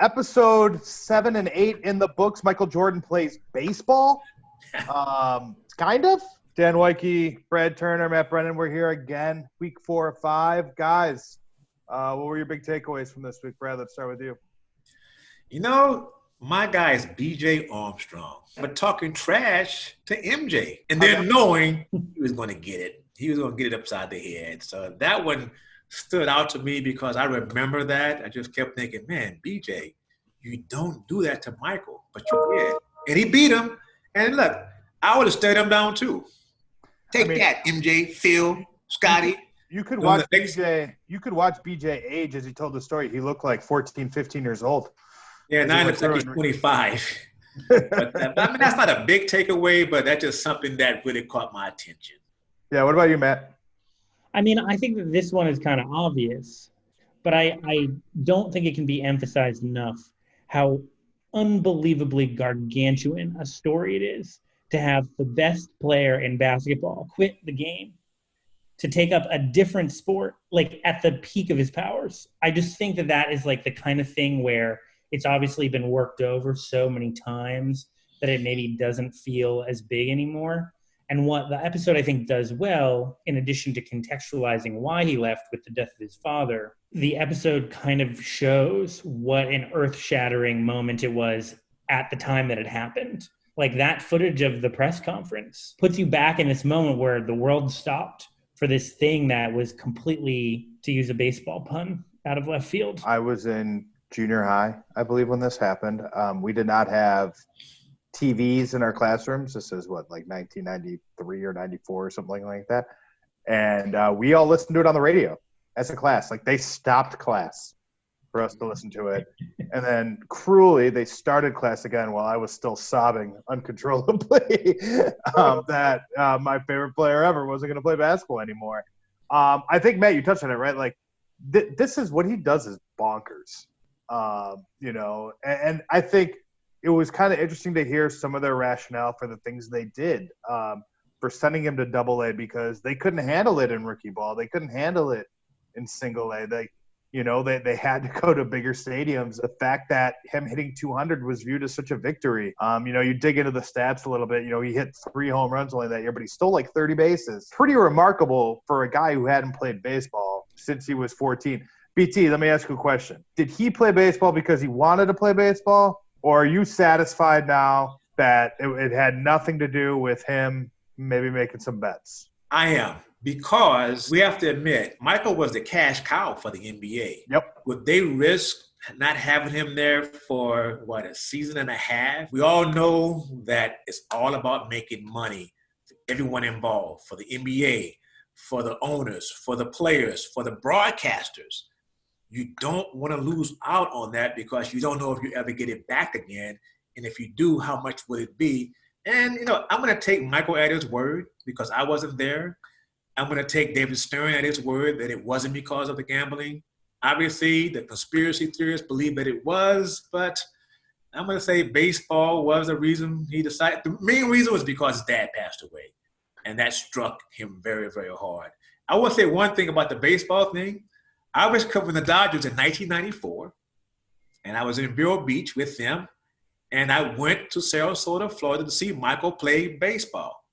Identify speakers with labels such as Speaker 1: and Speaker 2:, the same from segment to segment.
Speaker 1: Episode 7 and 8 in the books. Michael Jordan plays baseball. Kind of. Dan Woike, Brad Turner, Matt Brennan. We're here again. Week 4 or 5. Guys, what were your big takeaways from this week? Brad, let's start with you.
Speaker 2: You know, my guy is B.J. Armstrong, but talking trash to MJ and then knowing he was going to get it. He was going to get it upside the head. So that one stood out to me because I remember that. I just kept thinking, man, BJ, you don't do that to Michael, but you did. And he beat him. And look, I would have stared him down too. Take that, MJ, Phil, Scotty.
Speaker 1: You could watch BJ. You could watch BJ age as he told the story. He looked like 14, 15 years old.
Speaker 2: Yeah, now he looks like he's 25. But, I mean, that's not a big takeaway, but that's just something that really caught my attention.
Speaker 1: Yeah, what about you, Matt?
Speaker 3: I mean, I think that this one is kind of obvious, but I don't think it can be emphasized enough how unbelievably gargantuan a story it is to have the best player in basketball quit the game to take up a different sport, like at the peak of his powers. I just think that that is like the kind of thing where it's obviously been worked over so many times that it maybe doesn't feel as big anymore. And what the episode, I think, does well, in addition to contextualizing why he left with the death of his father, the episode kind of shows what an earth-shattering moment it was at the time that it happened. Like that footage of the press conference puts you back in this moment where the world stopped for this thing that was completely, to use a baseball pun, out of left field.
Speaker 1: I was in junior high, I believe, when this happened. We did not have TVs in our classrooms. This is what, like 1993 or 94 or something like that. And we all listened to it on the radio as a class. Like they stopped class for us to listen to it. And then cruelly, they started class again while I was still sobbing uncontrollably that my favorite player ever wasn't going to play basketball anymore. I think, Matt, you touched on it, right? Like this is what he does is bonkers, and I think it was kind of interesting to hear some of their rationale for the things they did for sending him to Double-A because they couldn't handle it in rookie ball. They couldn't handle it in Single-A. They had to go to bigger stadiums. The fact that him hitting 200 was viewed as such a victory. You dig into the stats a little bit. He hit 3 home runs only that year, but he stole like 30 bases. Pretty remarkable for a guy who hadn't played baseball since he was 14. BT, let me ask you a question. Did he play baseball because he wanted to play baseball? Or are you satisfied now that it had nothing to do with him maybe making some bets?
Speaker 2: I am, because we have to admit, Michael was the cash cow for the NBA.
Speaker 1: Yep.
Speaker 2: Would they risk not having him there for, a season and a half? We all know that it's all about making money for everyone involved, for the NBA, for the owners, for the players, for the broadcasters. You don't want to lose out on that because you don't know if you ever get it back again. And if you do, how much would it be? And, I'm going to take Michael at his word because I wasn't there. I'm going to take David Stern at his word that it wasn't because of the gambling. Obviously, the conspiracy theorists believe that it was, but I'm going to say baseball was the reason he decided. The main reason was because his dad passed away, and that struck him very, very hard. I will say one thing about the baseball thing. I was covering the Dodgers in 1994, and I was in Vero Beach with them, and I went to Sarasota, Florida to see Michael play baseball.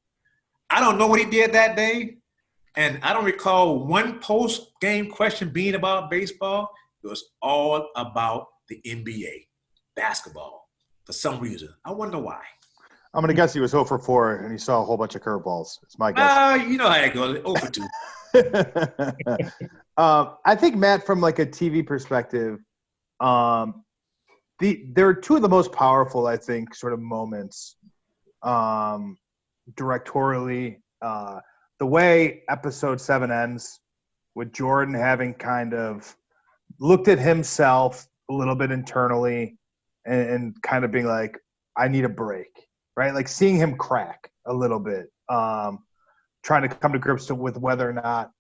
Speaker 2: I don't know what he did that day, and I don't recall one post-game question being about baseball. It was all about the NBA, basketball, for some reason. I wonder why.
Speaker 1: I'm going to guess he was 0 for 4, and he saw a whole bunch of curveballs. It's my guess.
Speaker 2: You know how it goes, 0 for 2.
Speaker 1: I think, Matt, from like a TV perspective, there are two of the most powerful, I think, sort of moments directorially. The way episode 7 ends with Jordan having kind of looked at himself a little bit internally and kind of being like, I need a break, right? Like seeing him crack a little bit, trying to come to grips with whether or not,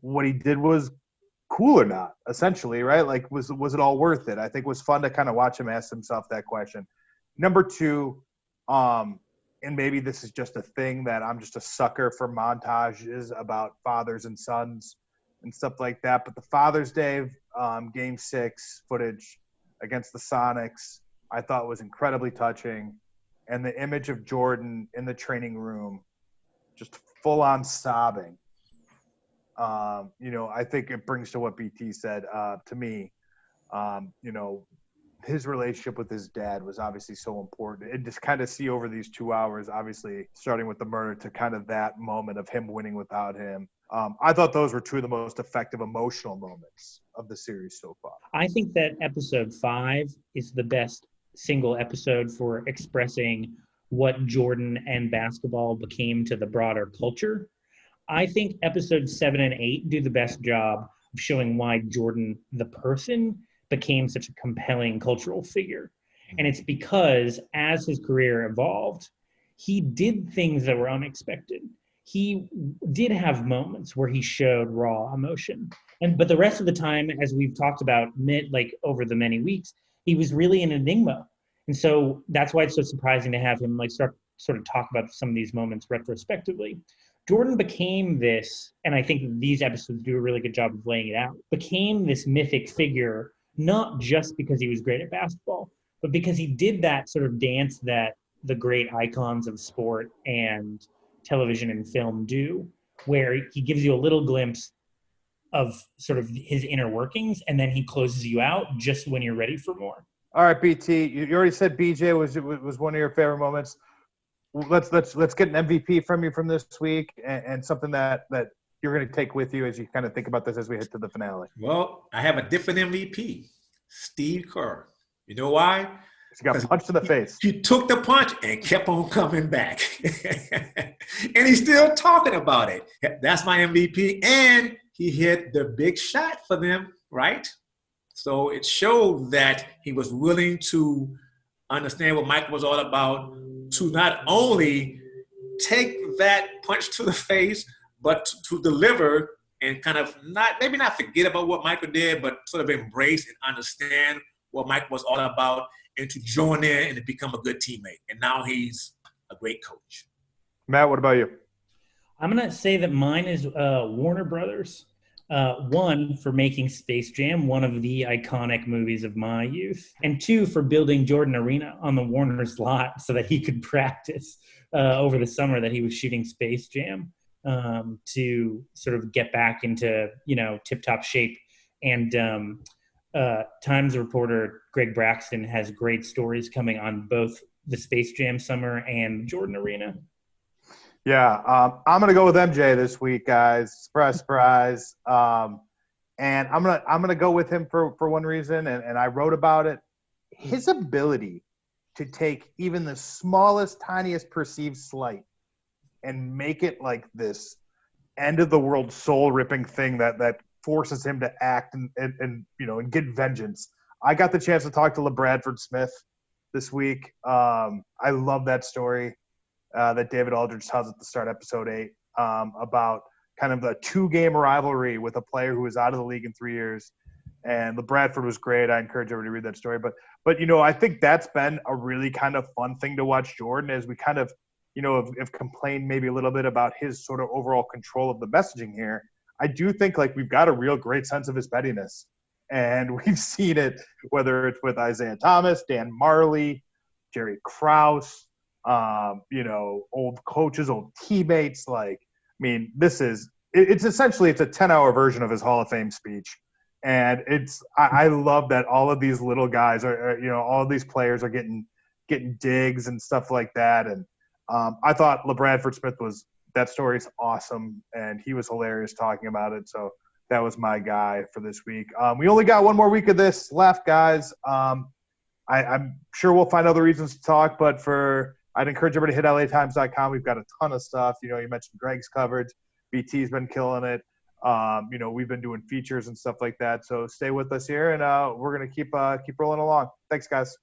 Speaker 1: what he did was cool or not, essentially, right? Like, was it all worth it? I think it was fun to kind of watch him ask himself that question. Number 2, and maybe this is just a thing that I'm just a sucker for montages about fathers and sons and stuff like that. But the Father's Day Game 6 footage against the Sonics, I thought was incredibly touching. And the image of Jordan in the training room, just full on sobbing. I think it brings to what BT said to me. His relationship with his dad was obviously so important. And just kind of see over these 2 hours, obviously starting with the murder to kind of that moment of him winning without him. I thought those were two of the most effective emotional moments of the series so far.
Speaker 3: I think that episode 5 is the best single episode for expressing what Jordan and basketball became to the broader culture. I think episodes 7 and 8 do the best job of showing why Jordan, the person, became such a compelling cultural figure. And it's because as his career evolved, he did things that were unexpected. He did have moments where he showed raw emotion. But the rest of the time, as we've talked about over the many weeks, he was really an enigma. And so that's why it's so surprising to have him sort of talk about some of these moments retrospectively. Jordan became this, and I think these episodes do a really good job of laying it out, became this mythic figure, not just because he was great at basketball, but because he did that sort of dance that the great icons of sport and television and film do, where he gives you a little glimpse of sort of his inner workings, and then he closes you out just when you're ready for more.
Speaker 1: All right, BT, you already said BJ was one of your favorite moments. Let's get an MVP from you from this week, and something that you're going to take with you as you kind of think about this as we head to the finale.
Speaker 2: Well, I have a different MVP, Steve Kerr. You know why?
Speaker 1: He got punched in the face.
Speaker 2: He took the punch and kept on coming back. And he's still talking about it. That's my MVP. And he hit the big shot for them, right? So it showed that he was willing to understand what Mike was all about, to not only take that punch to the face, but to deliver and kind of maybe not forget about what Michael did, but sort of embrace and understand what Mike was all about, and to join in and to become a good teammate. And now he's a great coach.
Speaker 1: Matt, what about you?
Speaker 3: I'm going to say that mine is Warner Brothers. One, for making Space Jam one of the iconic movies of my youth. And two, for building Jordan Arena on the Warner's lot so that he could practice over the summer that he was shooting Space Jam to sort of get back into, tip-top shape. And Times reporter Greg Braxton has great stories coming on both the Space Jam summer and Jordan Arena.
Speaker 1: Yeah, I'm gonna go with MJ this week, guys. Surprise, surprise. And I'm gonna go with him for one reason, and I wrote about it. His ability to take even the smallest, tiniest perceived slight and make it like this end of the world, soul ripping thing that forces him to act and get vengeance. I got the chance to talk to LeBradford Smith this week. I love that story. That David Aldridge tells at the start of episode 8 about kind of the 2-game rivalry with a player who was out of the league in 3 years. And LeBradford was great. I encourage everybody to read that story. But I think that's been a really kind of fun thing to watch Jordan, as we kind of, have complained maybe a little bit about his sort of overall control of the messaging here. I do think we've got a real great sense of his pettiness. And we've seen it, whether it's with Isaiah Thomas, Dan Marley, Jerry Krause, old coaches, old teammates. It's essentially a 10-hour version of his Hall of Fame speech. And I love that all of these little guys are all of these players are getting digs and stuff like that. And I thought LeBradford Smith that story's awesome. And he was hilarious talking about it. So that was my guy for this week. We only got one more week of this left, guys. I'm sure we'll find other reasons to talk, but I'd encourage everybody to hit LATimes.com. We've got a ton of stuff. You mentioned Greg's coverage. BT's been killing it. We've been doing features and stuff like that. So stay with us here, and we're going to keep rolling along. Thanks, guys.